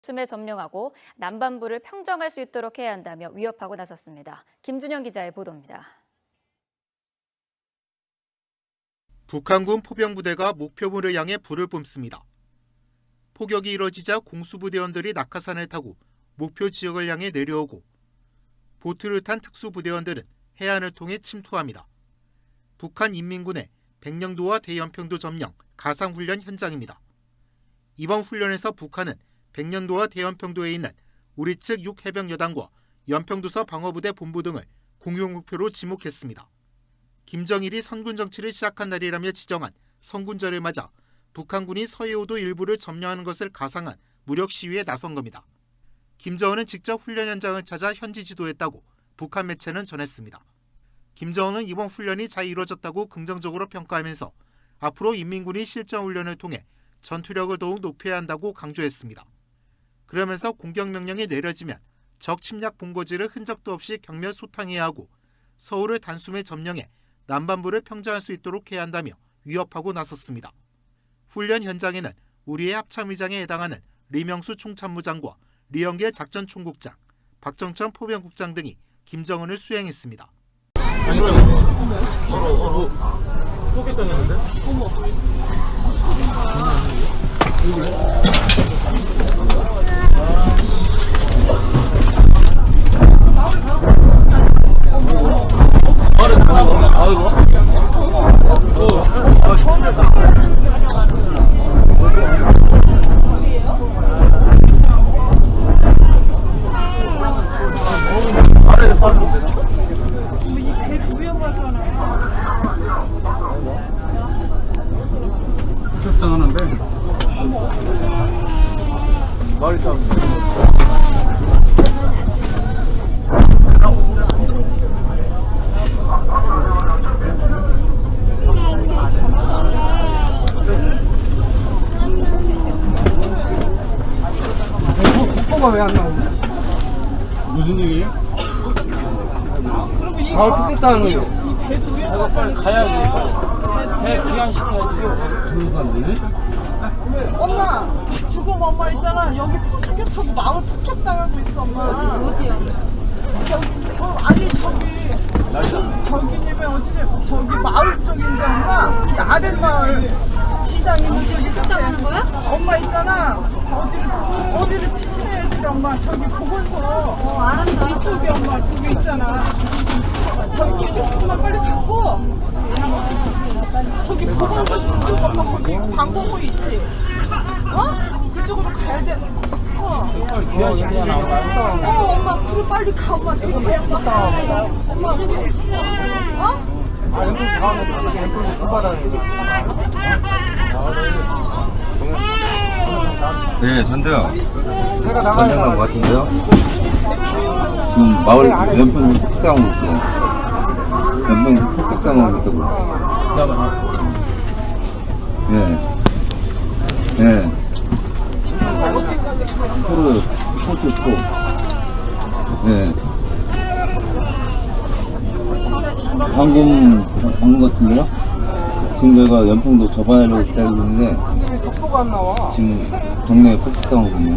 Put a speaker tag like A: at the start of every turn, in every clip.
A: 춤에 점령하고 남반부를 평정할 수 있도록 해야 한다며 위협하고 나섰습니다. 김준영 기자의 보도입니다.
B: 북한군 포병부대가 목표물을 향해 불을 뿜습니다. 포격이 이뤄지자 공수부대원들이 낙하산을 타고 목표 지역을 향해 내려오고 보트를 탄 특수부대원들은 해안을 통해 침투합니다. 북한 인민군의 백령도와 대연평도 점령 가상훈련 현장입니다. 이번 훈련에서 북한은 백령도와 대연평도에 있는 우리 측 6해병여단과 연평도서 방어부대 본부 등을 공용 목표로 지목했습니다. 김정일이 선군 정치를 시작한 날이라며 지정한 선군절을 맞아 북한군이 서해오도 일부를 점령하는 것을 가상한 무력 시위에 나선 겁니다. 김정은은 직접 훈련 현장을 찾아 현지 지도했다고 북한 매체는 전했습니다. 김정은은 이번 훈련이 잘 이루어졌다고 긍정적으로 평가하면서 앞으로 인민군이 실전 훈련을 통해 전투력을 더욱 높여야 한다고 강조했습니다. 그러면서 공격 명령이 내려지면 적 침략 본거지를 흔적도 없이 경멸 소탕해야 하고 서울을 단숨에 점령해 남반부를 평정할 수 있도록 해야 한다며 위협하고 나섰습니다. 훈련 현장에는 우리의 합참의장에 해당하는 리명수 총참모장과 리영길 작전총국장, 박정천 포병국장 등이 김정은을 수행했습니다.
C: 말이 참. 속보가 왜 안 나오지? 무슨 얘기예요? 아, 죽겠다는 거예요. 내가 빨리 가야지. 배 귀환시켜야지. 그러도 안 되네?
D: 엄마, 죽음 엄마 있잖아. 여기 폭격하고 마을 폭격당하고 있어, 엄마. 어디요? 아니 저기님의 어디냐? 저기 마을 쪽인데 엄마. 이 아랫마을 시장이 저기 폭격하는 거야? 엄마 있잖아. 어디를 피신해야 돼, 엄마. 저기 보건소. 알았어. 뒤쪽에 엄마 저기 있잖아. 저기 조금만 빨리 가고. 저기 보건소 뒤쪽 엄마 거기 광고모 있지? 어? 그쪽으로 가야 돼.
C: 귀환시켜야 나올까요?
D: 엄마 그래 빨리 가 엄마 대피해 엄마 어?
C: 아, 앰플 사오면 앰플 또 받아야 돼.
E: 네, 전대요.
C: 내가 나가야
E: 전대한 것 같은데요. 지금 마을 연평도 폭격당하고 있어요. 연평도 폭격당하고 있다고. 예. 예. 포르, 포. 예. 방금 같은데요? 지금 내가 연평도 접어내려고 기다리고 있는데,
C: 왜 속보가 안 나와?
E: 지금 동네에 폭격당하거든요.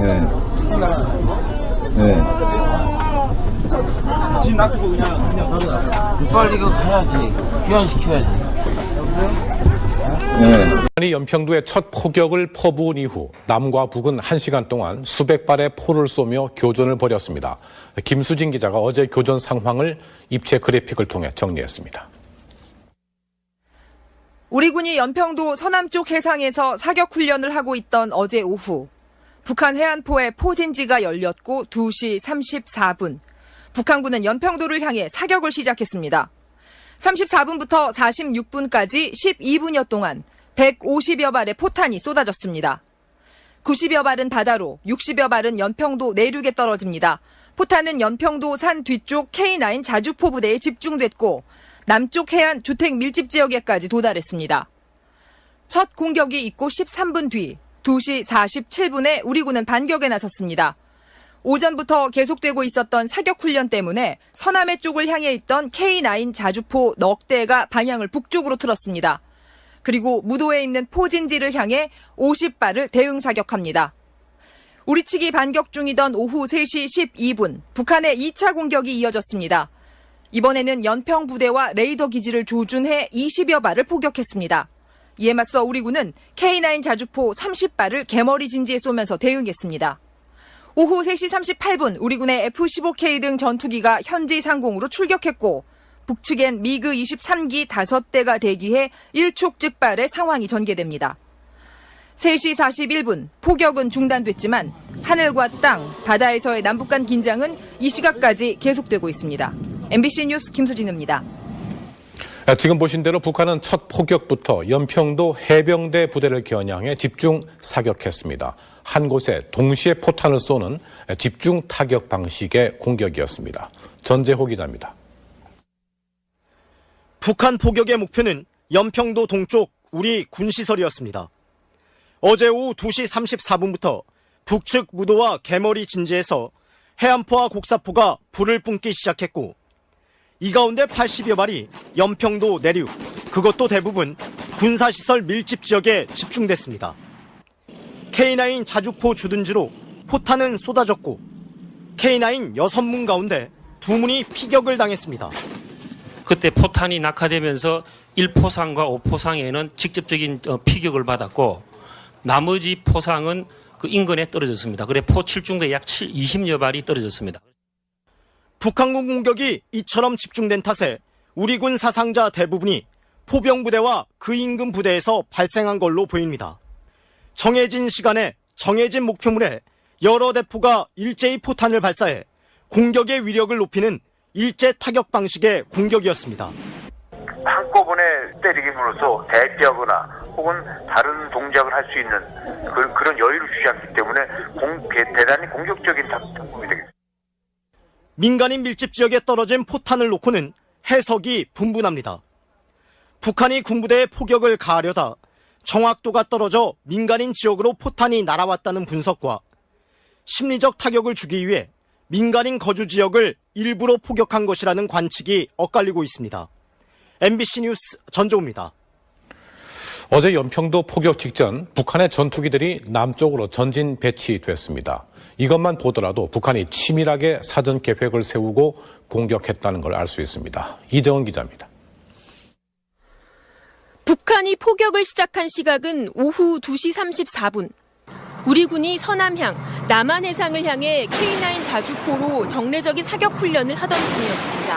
E: 예. 예.
C: 지금 놔두고 그냥
F: 빨리 이거 가야지. 귀환시켜야지.
E: 예.
G: 연평도의 첫 포격을 퍼부은 이후 남과 북은 1시간 동안 수백 발의 포를 쏘며 교전을 벌였습니다. 김수진 기자가 어제 교전 상황을 입체 그래픽을 통해 정리했습니다.
H: 우리 군이 연평도 서남쪽 해상에서 사격 훈련을 하고 있던 어제 오후 북한 해안포에 포진지가 열렸고 2시 34분 북한군은 연평도를 향해 사격을 시작했습니다. 34분부터 46분까지 12분여 동안 150여 발의 포탄이 쏟아졌습니다. 90여 발은 바다로, 60여 발은 연평도 내륙에 떨어집니다. 포탄은 연평도 산 뒤쪽 K9 자주포 부대에 집중됐고 남쪽 해안 주택 밀집 지역에까지 도달했습니다. 첫 공격이 있고 13분 뒤 2시 47분에 우리 군은 반격에 나섰습니다. 오전부터 계속되고 있었던 사격 훈련 때문에 서남해 쪽을 향해 있던 K9 자주포 넉 대가 방향을 북쪽으로 틀었습니다. 그리고 무도에 있는 포진지를 향해 50발을 대응 사격합니다. 우리 측이 반격 중이던 오후 3시 12분 북한의 2차 공격이 이어졌습니다. 이번에는 연평 부대와 레이더 기지를 조준해 20여 발을 포격했습니다. 이에 맞서 우리 군은 K9 자주포 30발을 개머리 진지에 쏘면서 대응했습니다. 오후 3시 38분 우리 군의 F-15K 등 전투기가 현지 상공으로 출격했고 북측엔 미그 23기 5대가 대기해 일촉즉발의 상황이 전개됩니다. 3시 41분 포격은 중단됐지만 하늘과 땅, 바다에서의 남북 간 긴장은 이 시각까지 계속되고 있습니다. MBC 뉴스 김수진입니다.
G: 지금 보신 대로 북한은 첫 포격부터 연평도 해병대 부대를 겨냥해 집중 사격했습니다. 한 곳에 동시에 포탄을 쏘는 집중 타격 방식의 공격이었습니다. 전재호 기자입니다.
I: 북한 포격의 목표는 연평도 동쪽 우리 군시설이었습니다. 어제 오후 2시 34분부터 북측 무도와 개머리 진지에서 해안포와 곡사포가 불을 뿜기 시작했고 이 가운데 80여 발이 연평도 내륙, 그것도 대부분 군사시설 밀집 지역에 집중됐습니다. K9 자주포 주둔지로 포탄은 쏟아졌고 K9 6문 가운데 2문이 피격을 당했습니다.
J: 그때 포탄이 낙하되면서 1포상과 5포상에는 직접적인 피격을 받았고 나머지 포상은 그 인근에 떨어졌습니다. 그래 포 7중대 약 20여 발이 떨어졌습니다.
I: 북한군 공격이 이처럼 집중된 탓에 우리 군 사상자 대부분이 포병부대와 그 인근 부대에서 발생한 걸로 보입니다. 정해진 시간에 정해진 목표물에 여러 대포가 일제히 포탄을 발사해 공격의 위력을 높이는 일제 타격 방식의 공격이었습니다.
K: 한꺼번에 때리기으로써 대피하거나 혹은 다른 동작을 할 수 있는 그런 여유를 주지 않기 때문에 대단히 공격적인 작품이 되겠습니다.
I: 민간인 밀집 지역에 떨어진 포탄을 놓고는 해석이 분분합니다. 북한이 군부대의 포격을 가하려다 정확도가 떨어져 민간인 지역으로 포탄이 날아왔다는 분석과 심리적 타격을 주기 위해 민간인 거주 지역을 일부러 포격한 것이라는 관측이 엇갈리고 있습니다. MBC 뉴스 전종우입니다.
G: 어제 연평도 포격 직전 북한의 전투기들이 남쪽으로 전진 배치됐습니다. 이것만 보더라도 북한이 치밀하게 사전 계획을 세우고 공격했다는 걸 알 수 있습니다. 이정은 기자입니다.
L: 북한이 포격을 시작한 시각은 오후 2시 34분. 우리 군이 서남향, 남한 해상을 향해 K9 자주포로 정례적인 사격 훈련을 하던 중이었습니다.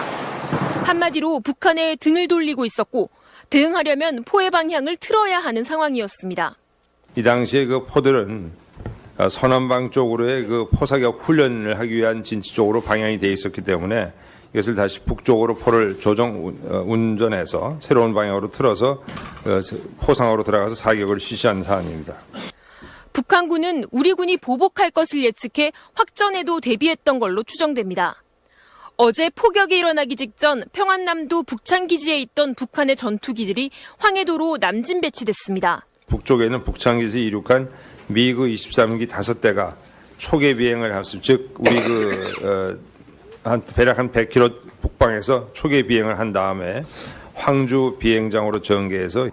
L: 한마디로 북한에 등을 돌리고 있었고 대응하려면 포의 방향을 틀어야 하는 상황이었습니다.
M: 이 당시에 그 포들은 서남방 쪽으로의 그 포사격 훈련을 하기 위한 진지 쪽으로 방향이 돼 있었기 때문에 이것을 다시 북쪽으로 포를 운전해서 새로운 방향으로 틀어서 포상으로 들어가서 사격을 실시한 사안입니다.
L: 북한군은 우리 군이 보복할 것을 예측해 확전에도 대비했던 걸로 추정됩니다. 어제 포격이 일어나기 직전 평안남도 북창기지에 있던 북한의 전투기들이 황해도로 남진 배치됐습니다.
M: 북쪽에는 북창기지에 이륙한 미그 23기 5대가 초계 비행을 했습니다. 즉 우리 대략 한 100km 북방에서 초계 비행을 한 다음에 황주 비행장으로 전개해서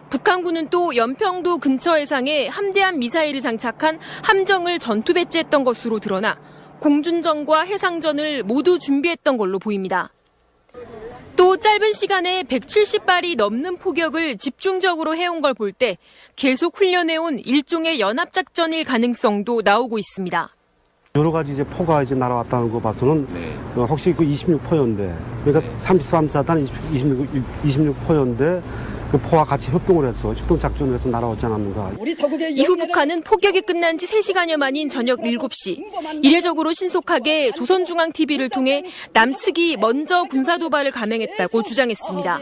L: 북한군은 또 연평도 근처 해상에 함대함 미사일을 장착한 함정을 전투 배치했던 것으로 드러나 공준전과 해상전을 모두 준비했던 걸로 보입니다. 또 짧은 시간에 170발이 넘는 포격을 집중적으로 해온 걸 볼 때 계속 훈련해온 일종의 연합작전일 가능성도 나오고 있습니다.
N: 여러 가지 이제 포가 이제 날아왔다는 거 봐서는 혹시 그 26포였는데 그러니까 33사단 26포였는데 그 포와 같이 협동을 해서 협동작전을 해서 날아왔지 않았는가.
L: 이후 북한은 포격이 끝난 지 3시간여 만인 저녁 7시 이례적으로 신속하게 조선중앙TV를 통해 남측이 먼저 군사도발을 감행했다고 주장했습니다.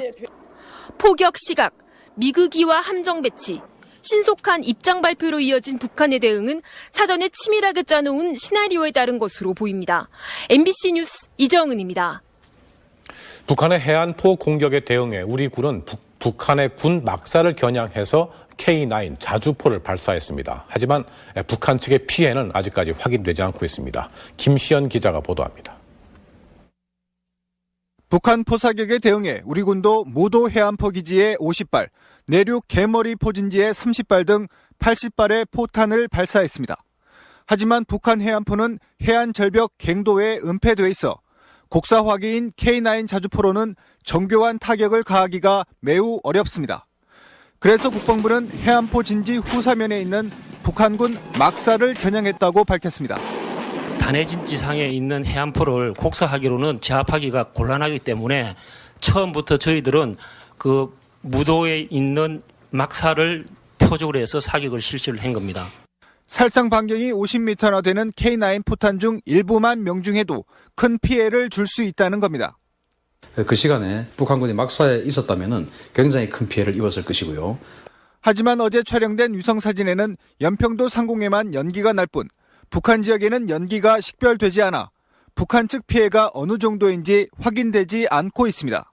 L: 포격 시각, 미그기와 함정 배치, 신속한 입장 발표로 이어진 북한의 대응은 사전에 치밀하게 짜놓은 시나리오에 따른 것으로 보입니다. MBC 뉴스 이정은입니다.
G: 북한의 해안포 공격에 대응해 우리 군은 북한의 군 막사를 겨냥해서 K9 자주포를 발사했습니다. 하지만 북한 측의 피해는 아직까지 확인되지 않고 있습니다. 김시연 기자가 보도합니다.
O: 북한 포사격에 대응해 우리 군도 모도 해안포 기지에 50발, 내륙 개머리 포진지에 30발 등 80발의 포탄을 발사했습니다. 하지만 북한 해안포는 해안 절벽 갱도에 은폐돼 있어 곡사화기인 K9 자주포로는 정교한 타격을 가하기가 매우 어렵습니다. 그래서 국방부는 해안포 진지 후사면에 있는 북한군 막사를 겨냥했다고 밝혔습니다.
J: 단해 진지상에 있는 해안포를 곡사하기로는 제압하기가 곤란하기 때문에 처음부터 저희들은 그 무도에 있는 막사를 표적으로 해서 사격을 실시를 한 겁니다.
O: 살상 반경이 50m나 되는 K9 포탄 중 일부만 명중해도 큰 피해를 줄 수 있다는 겁니다.
P: 그 시간에 북한군이 막사에 있었다면 굉장히 큰 피해를 입었을 것이고요.
O: 하지만 어제 촬영된 위성사진에는 연평도 상공에만 연기가 날 뿐 북한 지역에는 연기가 식별되지 않아 북한 측 피해가 어느 정도인지 확인되지 않고 있습니다.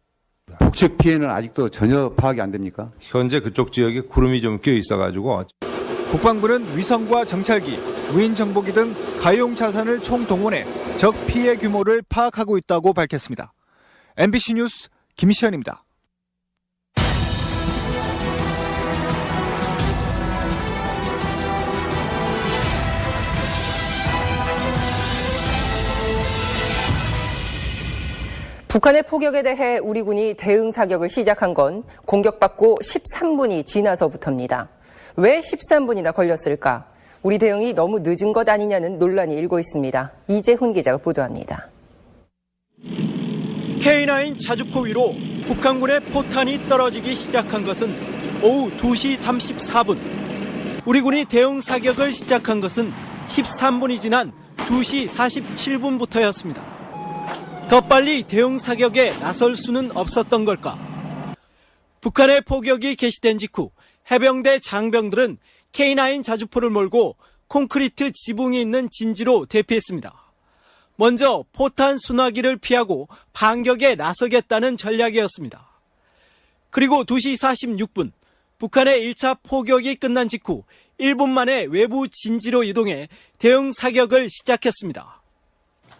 Q: 북측 피해는 아직도 전혀 파악이 안 됩니까?
M: 현재 그쪽 지역에 구름이 좀 껴 있어가지고
O: 국방부는 위성과 정찰기, 무인 정보기 등 가용 자산을 총동원해 적 피해 규모를 파악하고 있다고 밝혔습니다. MBC 뉴스 김시현입니다.
R: 북한의 포격에 대해 우리 군이 대응 사격을 시작한 건 공격받고 13분이 지나서부터입니다. 왜 13분이나 걸렸을까? 우리 대응이 너무 늦은 것 아니냐는 논란이 일고 있습니다. 이재훈 기자가 보도합니다.
I: K9 자주포 위로 북한군의 포탄이 떨어지기 시작한 것은 오후 2시 34분. 우리 군이 대응 사격을 시작한 것은 13분이 지난 2시 47분부터였습니다. 더 빨리 대응 사격에 나설 수는 없었던 걸까? 북한의 포격이 개시된 직후 해병대 장병들은 K9 자주포를 몰고 콘크리트 지붕이 있는 진지로 대피했습니다. 먼저 포탄 순화기를 피하고 반격에 나서겠다는 전략이었습니다. 그리고 2시 46분 북한의 1차 포격이 끝난 직후 1분 만에 외부 진지로 이동해 대응 사격을 시작했습니다.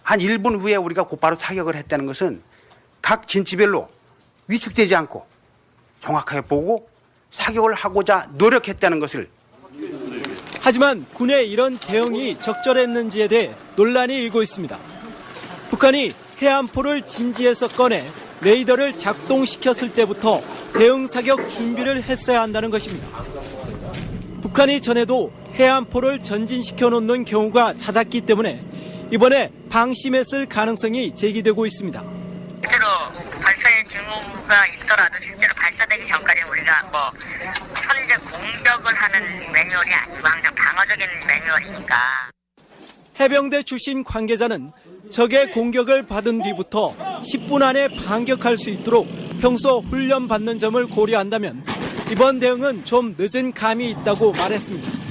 S: 한 1분 후에 우리가 곧바로 사격을 했다는 것은 각 진지별로 위축되지 않고 정확하게 보고 사격을 하고자 노력했다는 것을.
I: 하지만 군의 이런 대응이 적절했는지에 대해 논란이 일고 있습니다. 북한이 해안포를 진지에서 꺼내 레이더를 작동시켰을 때부터 대응 사격 준비를 했어야 한다는 것입니다. 북한이 전에도 해안포를 전진시켜 놓는 경우가 잦았기 때문에 이번에 방심했을 가능성이 제기되고 있습니다.
T: 실제로 발사의 징후가 있더라도 실제로 발사되기 전까지 우리가 현재 공격을 하는 매뉴얼이 아니고 항상 방어적인 매뉴얼이니까.
I: 해병대 출신 관계자는 적의 공격을 받은 뒤부터 10분 안에 반격할 수 있도록 평소 훈련 받는 점을 고려한다면 이번 대응은 좀 늦은 감이 있다고 말했습니다.